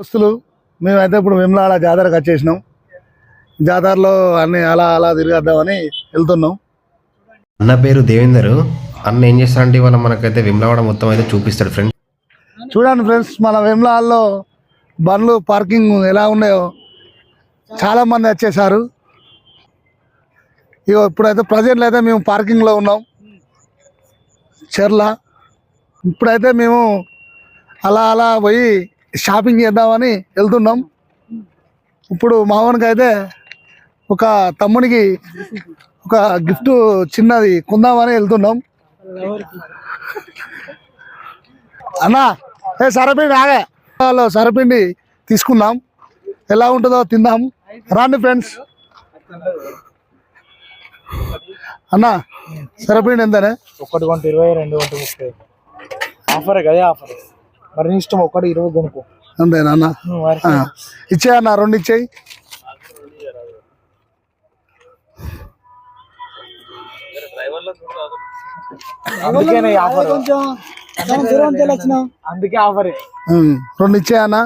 దోస్తులు మేమైతే ఇప్పుడు వేములవాడ జాతరకు వచ్చేసినాం. జాతరలో అన్ని అలా అలా తిరిగేద్దామని వెళ్తున్నాం. అన్న పేరు దేవేందర్. అన్న ఏం చేస్తారంటే ఇవాళ మనకైతే వేములవాడ మొత్తం అయితే చూపిస్తాడు ఫ్రెండ్స్. చూడండి ఫ్రెండ్స్, మన వేములవాడలో బండ్లు పార్కింగ్ ఎలా ఉన్నాయో చాలా మంది వచ్చేసారు. ఇగో ఇప్పుడైతే ప్రజెంట్ అయితే మేము పార్కింగ్లో ఉన్నాం చెర్ల. ఇప్పుడైతే మేము అలా అలా పోయి షాపింగ్ చేద్దామని వెళ్తున్నాం. ఇప్పుడు మావనికి అయితే ఒక తమ్మునికి ఒక గిఫ్ట్ చిన్నది కొందామని వెళ్తున్నాం. అన్నా సరపిండి ఆగే సరపిండి తీసుకుందాం, ఎలా ఉంటుందో తిందాం రాండి ఫ్రెండ్స్. అన్నా సరపిండి ఎంతనే? 1 కొంటే 20, 2 కొంటే 30. ఆఫరే కదా ఆఫర్. మరి నీ ఇష్టం, 1 20 కొనుక్కో అంతేనా అన్న? ఇచ్చేయన్నా, 2 ఇచ్చేయి. అందుకే ఆఫర్ 2 ఇచ్చేయన్నా.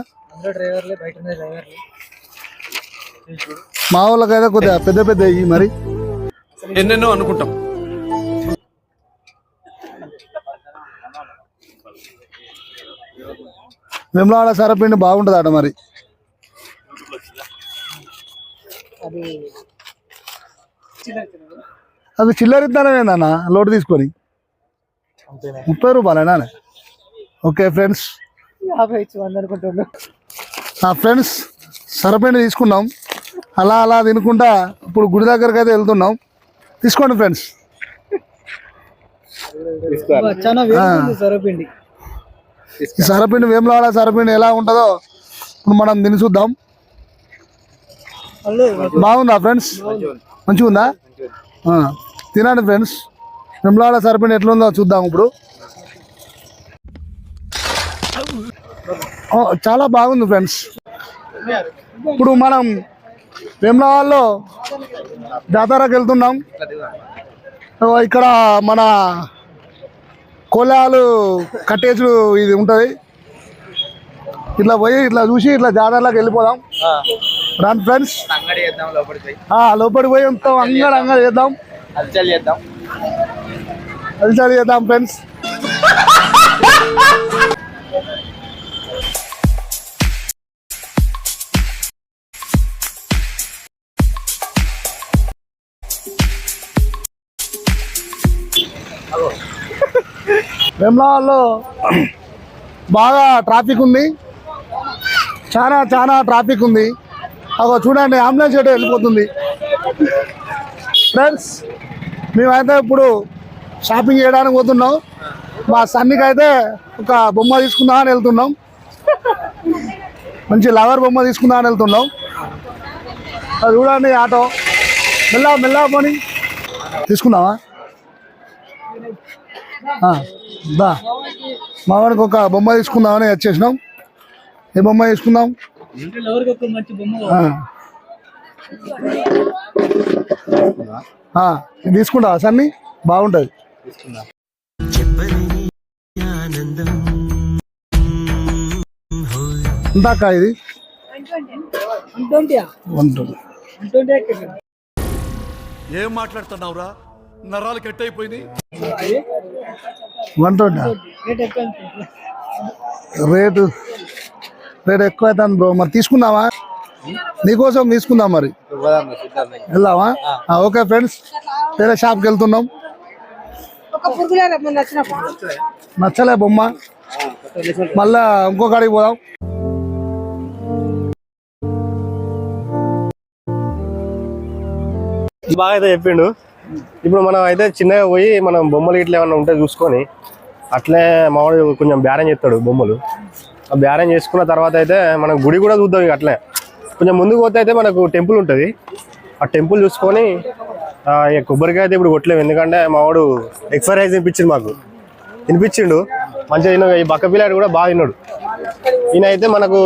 మా వాళ్ళకైతే కొద్దిగా పెద్ద పెద్ద ఇవి మరి ఎన్నెన్నో అనుకుంటాం. వేములవాడ సరపిండి బాగుంటుంది అట మరి. అది చిల్లరిద్దానమేందన్న లోటు తీసుకొని 30 రూపాయలేనా? ఓకే ఫ్రెండ్స్, ఫ్రెండ్స్ సరపిండి తీసుకున్నాం. అలా అలా తినుకుంటా ఇప్పుడు గుడి దగ్గరకు అయితే వెళ్తున్నాం. తీసుకోండి ఫ్రెండ్స్. సరపిండి వేములవాడ సరపిండి ఎలా ఉంటుందో ఇప్పుడు మనం తిని చూద్దాం. బాగుందా ఫ్రెండ్స్? మంచిగా ఉందా? తినండి ఫ్రెండ్స్. వేములవాడ సరపిండి ఎట్లుందో చూద్దాం ఇప్పుడు. చాలా బాగుంది ఫ్రెండ్స్. ఇప్పుడు మనం వేములవాడలో జాతరకు వెళ్తున్నాం. ఇక్కడ మన కోలాలు కట్టేసుడు ఇది ఉంటుంది. ఇట్లా పోయి ఇట్లా చూసి ఇట్లా జాతరలోకి వెళ్ళిపోదాం రాండి ఫ్రెండ్స్. లోపలికి పోయి మొత్తం అంగడి చేద్దాం, హల్చల్ చేద్దాం ఫ్రెండ్స్. వేములవాడలో బాగా ట్రాఫిక్ ఉంది, చాలా చాలా ట్రాఫిక్ ఉంది. అగో చూడండి, అంబులెన్స్ ఎటో వెళ్ళిపోతుంది. ఫ్రెండ్స్ మేమైతే ఇప్పుడు షాపింగ్ చేయడానికి పోతున్నాం. మా సన్నికి అయితే ఒక బొమ్మ తీసుకుందామని వెళ్తున్నాం. మంచి లవర్ బొమ్మ తీసుకుందామని వెళ్తున్నాం. అది చూడండి ఆటో మెల్లగా పోని తీసుకుందామా? మా వాడికి ఒక బొమ్మ తీసుకుందామని వచ్చేసినాం. ఏ బొమ్మ తీసుకుందాం? తీసుకుంటా సన్ని, బాగుంటుంది. ఎంతక్క ఇది? 120. ఏం మాట్లాడుతున్నావురా? నరాలు కట్ అయిపోయింది. 120 రేటు ఎక్కువ అవుతుంది బ్రో. మరి తీసుకుందామా? నీకోసం తీసుకుందాం మరి, వెళ్దామా? ఓకే ఫ్రెండ్స్, వేరే షాప్కి వెళ్తున్నాం. నచ్చలే బొమ్మ, మళ్ళా ఇంకో కాడికి పోదాం. బాగా అయితే చెప్పిండు. ఇప్పుడు మనం అయితే చిన్నగా పోయి మనం బొమ్మలు ఇట్లా ఏమన్నా ఉంటే చూసుకొని అట్లే మామూలు కొంచెం బేరం చేస్తాడు బొమ్మలు. ఆ బేరం చేసుకున్న తర్వాత అయితే మనం గుడి కూడా చూద్దాం. ఇక అట్లే కొంచెం ముందుకు పోతే అయితే మనకు టెంపుల్ ఉంటుంది. ఆ టెంపుల్ చూసుకొని కొబ్బరికాయ అయితే ఇప్పుడు కొట్టలేము, ఎందుకంటే మావాడు ఎక్సర్సైజ్ వినిపించిండు మంచిగా. ఈ బక్క పిల్లాడు కూడా బాగా తిన్నాడు. ఈయన అయితే మనకు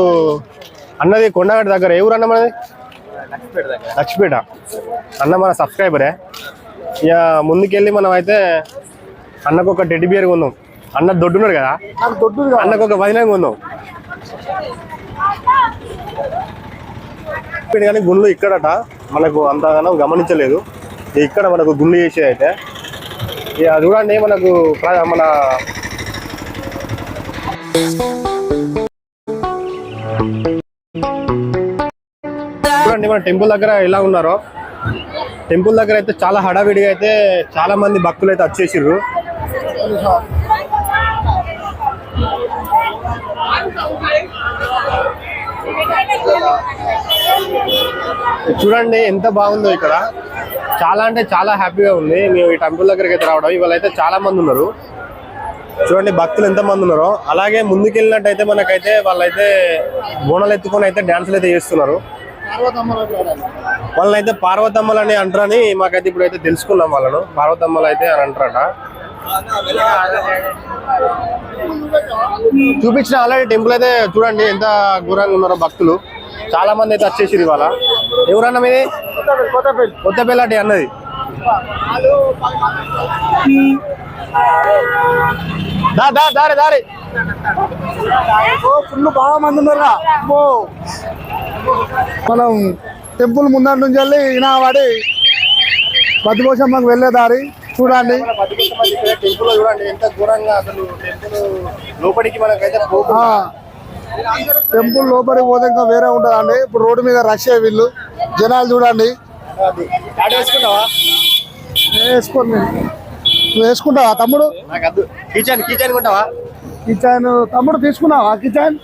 అన్నది కొండగట్టు దగ్గర. ఏ ఊరు అన్న మనది? లక్ష్మీపేట. అన్న మన సబ్స్క్రైబరే. ఇక ముందుకెళ్ళి మనం అయితే అన్నకు ఒక టెడ్డీ బియర్ కొందాం. అన్న దొడ్డున్నాడు కదా, అన్నకు ఒక వదిన కొందాం. కానీ గుండ్లు ఇక్కడట మనకు అంతగానో గమనించలేదు. ఇక్కడ మనకు గుండ్లు చేసే అయితే ఇక చూడండి మనకు మన చూడండి మన టెంపుల్ దగ్గర ఎలా ఉన్నారో. టెంపుల్ దగ్గర అయితే చాలా హడావిడిగా అయితే చాలా మంది భక్తులు అయితే వచ్చేసిర్రు. చూడండి ఎంత బాగుందో ఇక్కడ. చాలా అంటే చాలా హ్యాపీగా ఉంది మేము ఈ టెంపుల్ దగ్గరికి అయితే రావడం. ఇవాళ అయితే చాలా మంది ఉన్నారు. చూడండి భక్తులు ఎంత మంది ఉన్నారో. అలాగే ముందుకెళ్ళినట్టయితే మనకైతే వాళ్ళైతే బోనాలు ఎత్తుకొని అయితే డాన్సులు అయితే చేస్తున్నారు. వాళ్ళని అయితే పార్వతమ్మలు అని అంటారని మాకైతే ఇప్పుడైతే తెలుసుకున్నాం. వాళ్ళను పార్వతమ్మలు అయితే అని అంటారట. చూపించిన ఆల్రెడీ టెంపుల్ అయితే చూడండి ఎంత ఘోరంగా ఉన్నారో భక్తులు. చాలా మంది అయితే వచ్చేసి ఇవాళ. ఎవరన్నా మీది కొత్తపల్లి అన్నది. దారి దారి ఫుల్ బాగా మంది ఉన్నారా. మనం టెంపుల్ ముందర నుంచి వెళ్ళి ఈనావాడి బద్దిపోషమ్మకు వెళ్ళే దారి చూడండి. టెంపుల్ చూడండి ఎంత ఘోరంగా అసలు. టెంపుల్ లోపలికి మనకైతే టెంపుల్ లోపలికి పోతే ఇంకా వేరే ఉంటుందండి. ఇప్పుడు రోడ్డు మీద రష్ అయ్యే వీళ్ళు జనాలు చూడండి. వేసుకోండి. నువ్వు వేసుకుంటావా తమ్ముడు? Kitchen kitchen కొంటావా? కిచెన్ తమ్ముడు తీసుకున్నావా? కిచెన్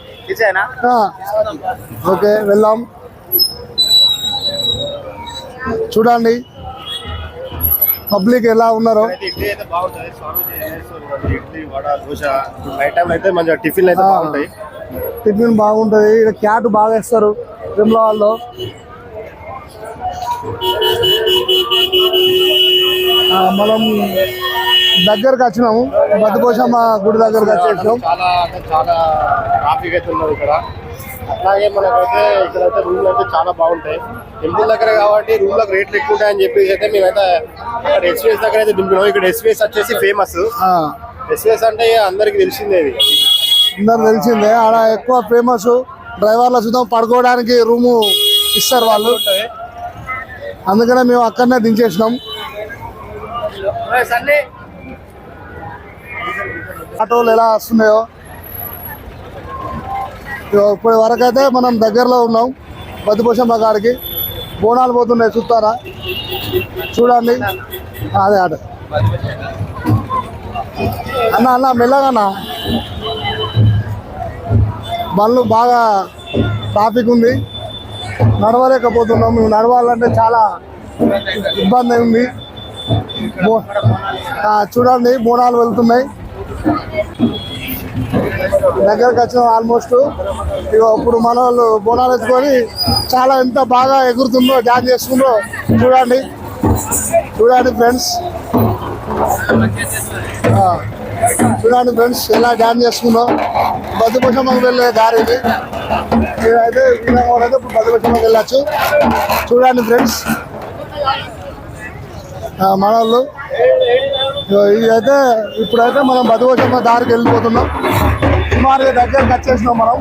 ఓకే వెళ్దాం. చూడండి పబ్లిక్ ఎలా ఉన్నారో. ఇడ్లీ అయితే బాగుంటుంది. ఇడ్లీ వడ దోశ నైట్ టైం అయితే మంచిగా టిఫిన్ అయితే బాగుంటాయి. టిఫిన్ బాగుంటుంది. ఇక్కడ క్యాట్ బాగా వేస్తారు విమ్లవాడలో. మనం దగ్గరకు వచ్చినాము. బద్దిపోషమ్మ గుడి దగ్గరకు వచ్చేసాం. చాలా అంటే చాలా ట్రాఫిక్ అయితే ఉన్నది ఇక్కడ. అలాగే మనకైతే ఇక్కడైతే రూమ్లు అయితే చాలా బాగుంటాయి. టెంపుల్ దగ్గర కాబట్టి రూమ్లకు రేట్లు ఎక్కువ ఉంటాయని చెప్పేసి అయితే మేమైతే అక్కడ ఎస్విఎస్ దగ్గర అయితే దింపినాం. ఇక్కడ ఎస్విఎస్ వచ్చేసి ఫేమస్. ఎస్విఎస్ అంటే అందరికి తెలిసిందే. ఇది అందరు తెలిసిందే. ఆడ ఎక్కువ ఫేమస్. డ్రైవర్ల చూద్దాం పడుకోవడానికి రూము ఇస్తారు వాళ్ళు. అందుకనే మేము అక్కడనే దించేసినాం. ఆటోలు ఎలా వస్తున్నాయో. ఇప్పటి వరకు అయితే మనం దగ్గరలో ఉన్నాం బద్దిపోషమ్మ కాడికి. బోనాలు పోతున్నాయి చూస్తారా చూడండి. అదే ఆట అన్న అన్న మెల్లగన్నా. బండ్లు బాగా ట్రాఫిక్ ఉంది. నడవలేకపోతున్నాం. మేము నడవాలంటే చాలా ఇబ్బంది ఉంది. చూడండి బోనాలు వెళ్తున్నాయి. దగ్గరకు వచ్చినాం ఆల్మోస్ట్. ఇప్పుడు మన వాళ్ళు బోనాలు ఎత్తుకొని చాలా ఎంత బాగా ఎగురుతుందో డాన్స్ చేస్తుందో చూడండి. చూడండి ఫ్రెండ్స్. చూడండి ఫ్రెండ్స్ ఎలా డాన్స్ చేస్తుందో. బద్దిపోషమ్మకు వెళ్ళే దారిని అయితే ఇప్పుడు బద్దిపోషమ్మకు వెళ్ళచ్చు. చూడండి ఫ్రెండ్స్ మన వాళ్ళు. ఇదైతే ఇప్పుడైతే మనం బద్దిపోషమ్మ దారికి వెళ్ళిపోతున్నాం. సుమారుగా దగ్గరకు వచ్చేసినాం మనం.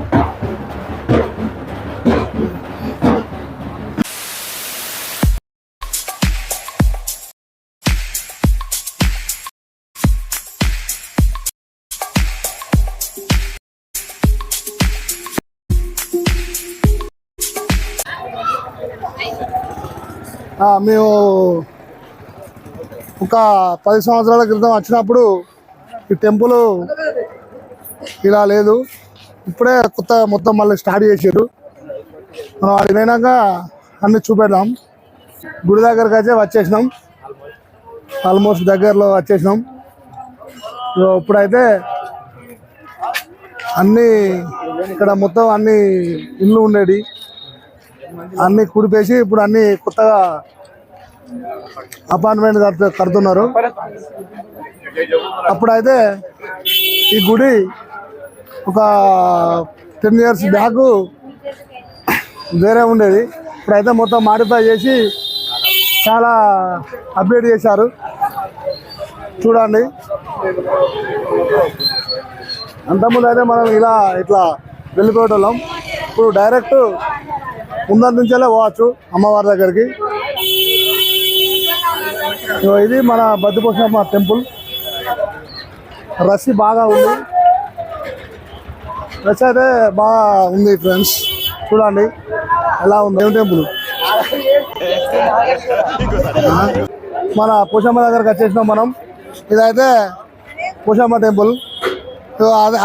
మేము ఒక 10 సంవత్సరాల క్రితం వచ్చినప్పుడు ఈ టెంపుల్ ఇలా లేదు. ఇప్పుడే కొత్త మొత్తం మళ్ళీ స్టార్ట్ చేసారు. మనం అడిగినాక అన్ని చూపెడదాం. గుడి దగ్గరకు అయితే వచ్చేసినాం. ఆల్మోస్ట్ దగ్గరలో వచ్చేసినాం. ఇప్పుడైతే అన్నీ ఇక్కడ మొత్తం అన్ని ఇల్లు ఉండేవి అన్నీ కుడిపేసి ఇప్పుడు అన్ని కొత్తగా అపార్ట్మెంట్ కడుతున్నారు. అప్పుడైతే ఈ గుడి ఒక 10 years బ్యాక్ వేరే ఉండేది. ఇప్పుడైతే మొత్తం మాడిఫై చేసి చాలా అప్డేట్ చేశారు. చూడండి అంతకుముందు అయితే మనం ఇట్లా వెళ్ళిపోయేటోళ్ళం. ఇప్పుడు డైరెక్ట్ ముందర నుంచే పోవచ్చు అమ్మవారి దగ్గరికి. ఇది మన బద్దిపోషమ్మ టెంపుల్. రష్ బాగా ఉంది, రష్ అయితే బాగా ఉంది ఫ్రెండ్స్. చూడండి ఎలా ఉంది టెంపుల్. మన పోషమ్మ దగ్గరకు వచ్చేసినాం మనం. ఇదైతే పోషమ్మ టెంపుల్.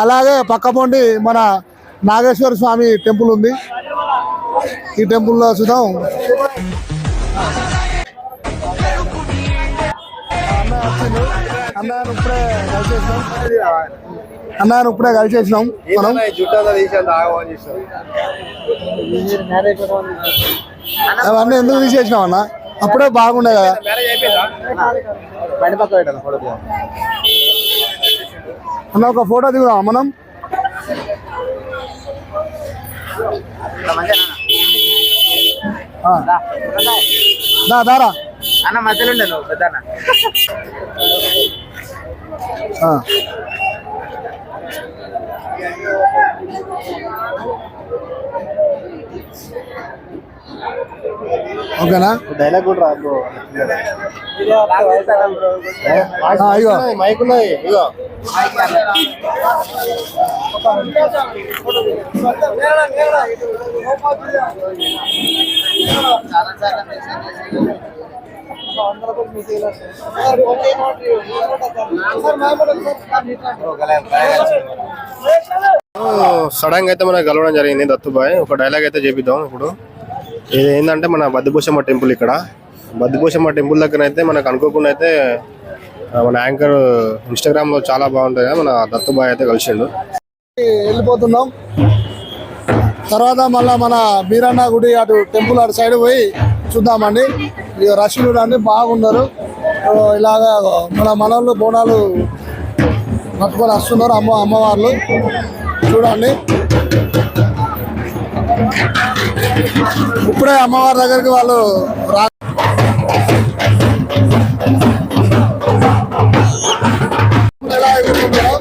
అలాగే పక్క పొండి మన నాగేశ్వర స్వామి టెంపుల్ ఉంది. ఈ టెంపుల్లో చూద్దాం. అన్నయ్యను ఇప్పుడే కలిసేసినాం మనం. అవన్నీ ఎందుకు తీసేసినాం అన్న? అప్పుడే బాగుండే కదా. అన్న ఒక ఫోటో దిగుదాం మనం. దారా అన్న మధ్యలో ఉండే నువ్వు పెద్ద ఓకేనా? డైలాగ్ కూడా రాదు. ఇగో మైక్ ఉన్నాయి. ఇగో సడన్ గా అయితే మనకు కలవడం జరిగింది దత్తుబాయ్. ఒక డైలాగ్ అయితే చేపిద్దాం ఇప్పుడు. ఇది ఏంటంటే మన బద్దిపోషమ్మ టెంపుల్. ఇక్కడ బద్దిపోషమ్మ టెంపుల్ దగ్గర అయితే మనకు అనుకోకుండా అయితే మన యాంకర్ ఇన్స్టాగ్రామ్ లో చాలా బాగుంటుంది మన దత్తుబాయ్ అయితే కలిసిండు. వెళ్ళిపోతున్నాం. తర్వాత మళ్ళా మన బీరన్న గుడి అటు టెంపుల్ అటు సైడ్ పోయి చూద్దామండి. రష్ చూడండి బాగున్నారు. ఇలాగా మన మనోళ్ళు బోనాలు పట్టుకొని వస్తున్నారు అమ్మవార్లు చూడండి. ఇప్పుడే అమ్మవారి దగ్గరికి వాళ్ళు ఎలా ఎగురుతున్నారో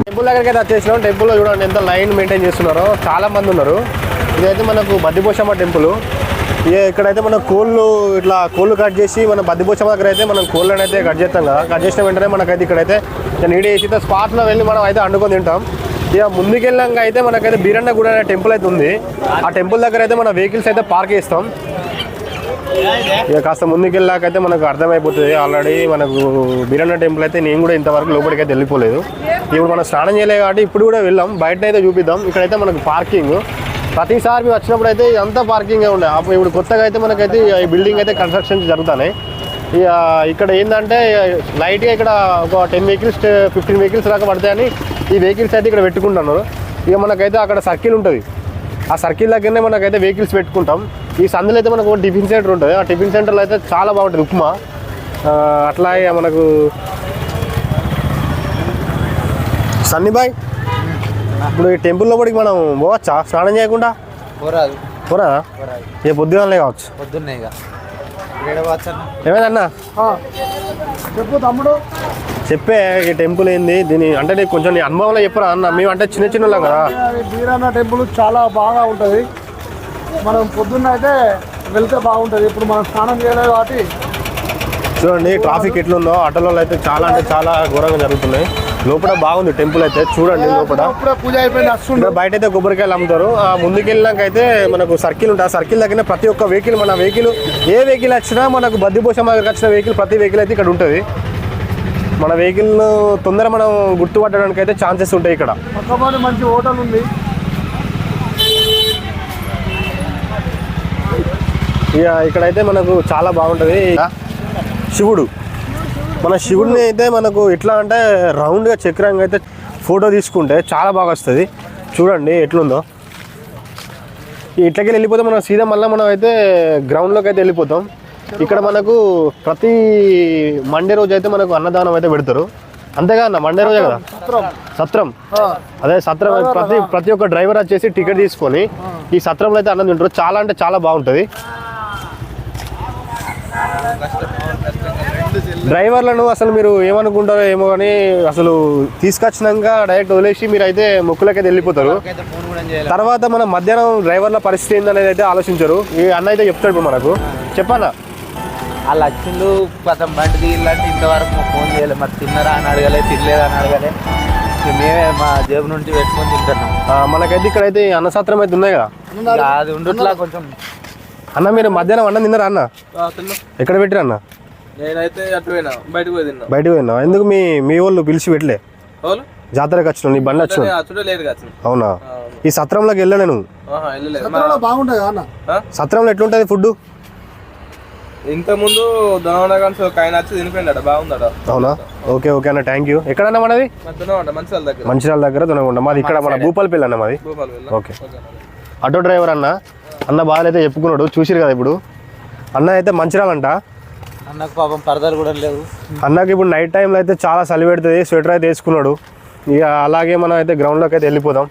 టెంపుల్ దగ్గరికి అయితే వచ్చేసినాం. టెంపుల్లో చూడండి ఎంత లైన్ మెయింటైన్ చేస్తున్నారో, చాలా మంది ఉన్నారు. ఇదైతే మనకు బద్దిపోషమ్మ టెంపుల్. ఇక్కడైతే మన కోళ్ళు కట్ చేసి మన బద్దిపోషమ్మ దగ్గర అయితే మనం కోళ్ళని అయితే కట్ చేస్తాం కదా. కట్ చేసిన వెంటనే మనకైతే ఇక్కడైతే నీడి వేసి స్పాట్లో వెళ్ళి మనం అయితే వండుకొని తింటాం. ఇక ముందుకెళ్ళాక అయితే మనకైతే బీరన్న గుడి అనే టెంపుల్ అయితే ఉంది. ఆ టెంపుల్ దగ్గర అయితే మన వెహికల్స్ అయితే పార్క్ చేస్తాం. ఇక కాస్త ముందుకెళ్ళాక అయితే మనకు అర్థమైపోతుంది. ఆల్రెడీ మనకు బీరన్న టెంపుల్ అయితే నేను కూడా ఇంతవరకు లోపలికి అయితే వెళ్ళిపోలేదు. ఇప్పుడు మనం స్నానం చేయలేదు కాబట్టి ఇప్పుడు కూడా వెళ్ళాం. బయట అయితే చూపిద్దాం. ఇక్కడైతే మనకు పార్కింగ్ ప్రతిసారి మేము వచ్చినప్పుడు అయితే ఇదంతా పార్కింగే ఉండే. అప్పుడు ఇప్పుడు కొత్తగా అయితే మనకైతే ఈ బిల్డింగ్ అయితే కన్స్ట్రక్షన్ జరుగుతున్నాయి. ఇక ఇక్కడ ఏంటంటే లైట్గా ఇక్కడ ఒక 10 వెహికల్స్ 15 వెహికల్స్ దాకా పడతాయని ఈ వెహికల్స్ అయితే ఇక్కడ పెట్టుకుంటున్నారు. ఇక మనకైతే అక్కడ సర్కిల్ ఉంటుంది. ఆ సర్కిల్ దగ్గరనే మనకైతే వెహికల్స్ పెట్టుకుంటాం. ఈ సందులో అయితే మనకు టిఫిన్ సెంటర్ ఉంటుంది. ఆ టిఫిన్ సెంటర్లో అయితే చాలా బాగుంటుంది ఉప్మా. అట్లాగే మనకు సన్నిబాయ్ ఇప్పుడు ఈ టెంపుల్ లోపలికి మనం పోవచ్చా స్నానం చేయకుండా? పోరా ఏ పొద్దుగానే కావచ్చు. పొద్దున్నే ఏమైందన్నా చెప్పు తమ్ముడు. చెప్పే ఈ టెంపుల్ ఏంది దీని అంటే నీకు కొంచెం నీ అనుభవంలో చెప్పరా అన్న. మేము అంటే చిన్న కదా. బీరన్న టెంపుల్ చాలా బాగా ఉంటుంది. మనం పొద్దున్న అయితే వెళ్తే బాగుంటుంది. ఇప్పుడు మనం స్నానం చేయలేదు కాబట్టి చూడండి ట్రాఫిక్ ఎట్లుందో. ఆటోలలో అయితే చాలా అంటే చాలా ఘోరంగా జరుగుతున్నాయి. లోపల బాగుంది టెంపుల్ అయితే చూడండి. లోపల పూజ అయిపోయింది. బయట అయితే కొబ్బరికాయలు అమ్ముతారు. ముందుకెళ్ళినాక అయితే మనకు సర్కిల్ ఉంటుంది. ఆ సర్కిల్ దగ్గర ప్రతి ఒక్క వెహికల్ మన వెహికల్ ఏ వెహికల్ వచ్చినా మనకు బద్దిపోషమ్మ దగ్గరికి వచ్చిన వెహికల్ ప్రతి వెహికల్ అయితే ఇక్కడ ఉంటుంది. మన వెహికల్ తొందర మనం గుర్తుపట్టడానికి అయితే ఛాన్సెస్ ఉంటాయి. ఇక్కడ పక్కన మంచి హోటల్ ఉంది. ఇక ఇక్కడైతే మనకు చాలా బాగుంటుంది. శివుడు మన శివుడిని అయితే మనకు ఎట్లా అంటే రౌండ్గా చక్రంగా అయితే ఫోటో తీసుకుంటే చాలా బాగా వస్తుంది. చూడండి ఎట్లుందో. ఇట్లకి వెళ్ళిపోతే మనం సీదా మళ్ళీ మనం అయితే గ్రౌండ్లోకి అయితే వెళ్ళిపోతాం. ఇక్కడ మనకు ప్రతి మండే రోజు అయితే మనకు అన్నదానం అయితే పెడతారు. అంతేగా అన్న మండే రోజే కదా సత్రం. అదే సత్రం ప్రతి ఒక్క డ్రైవర్ వచ్చేసి టికెట్ తీసుకొని ఈ సత్రంలో అయితే అన్నం తింటారు. చాలా అంటే చాలా బాగుంటుంది. డ్రైవర్లను అసలు మీరు ఏమనుకుంటారో ఏమో కానీ అసలు తీసుకొచ్చినాక డైరెక్ట్ వదిలేసి మీరు అయితే మొక్కులకైతే వెళ్ళిపోతారు. తర్వాత మనం మధ్యాహ్నం డ్రైవర్ల పరిస్థితి ఏందనేది అయితే ఆలోచించరు. ఈ అన్న అయితే చెప్తాడు ఇప్పుడు మనకు. చెప్పన్నా వాళ్ళు వచ్చిండు కొంచెం బండి ఇలాంటి ఇంతవరకు మాకు ఫోన్ చేయలేదు. మరి తిన్నారా అని అడగలే, తినలేదా అని అడగలే. మేమే మా జేబు నుంచి పెట్టుకొని తింటున్నాం. మనకైతే ఇక్కడైతే అన్నసత్రం అయితే ఉన్నాయి కదా, అది ఉండుట్లా కొంచెం. అన్న మీరు మధ్యాహ్నం అన్నం తిన్నారా అన్న? ఎక్కడ పెట్టిరా అన్న? నేనైతే అటు పోయినా, బయటకు పోయి తిన్నా. బయటకు పోయినా? ఎందుకు మీ వాళ్ళు పిలిచి పెట్టలే? జాతరకు వచ్చినావు, నీ బండి వచ్చినావు? అవునా? ఈ సత్రంలోకి వెళ్ళా నేను. బాగుంటుంది అన్న. సత్రంలో ఎట్లుంటది ఫుడ్? ఇంత ముందు దొనవనగానే ఆయన వచ్చి తినిపోయిందట, బాగుందట. అవునా? ఓకే ఓకే అన్న, థ్యాంక్ యూ. ఎక్కడన్నా మనది? మంచిర్యాల దగ్గర దొనకొండ. మాది ఇక్కడ మన భూపాలపల్లి అన్న మాది. ఓకే. ఆటో డ్రైవర్ అన్న బాధలు చెప్పుకున్నాడు, చూసిరు కదా ఇప్పుడు. అన్న అయితే మంచిర్యాలంట. అన్నకు పాపం పరదాలు కూడా లేవు. అన్నకి ఇప్పుడు నైట్ టైంలో అయితే చాలా చలి పెడుతుంది, స్వెటర్ అయితే వేసుకున్నాడు. ఇక అలాగే మనం అయితే గ్రౌండ్లోకి అయితే వెళ్ళిపోదాం.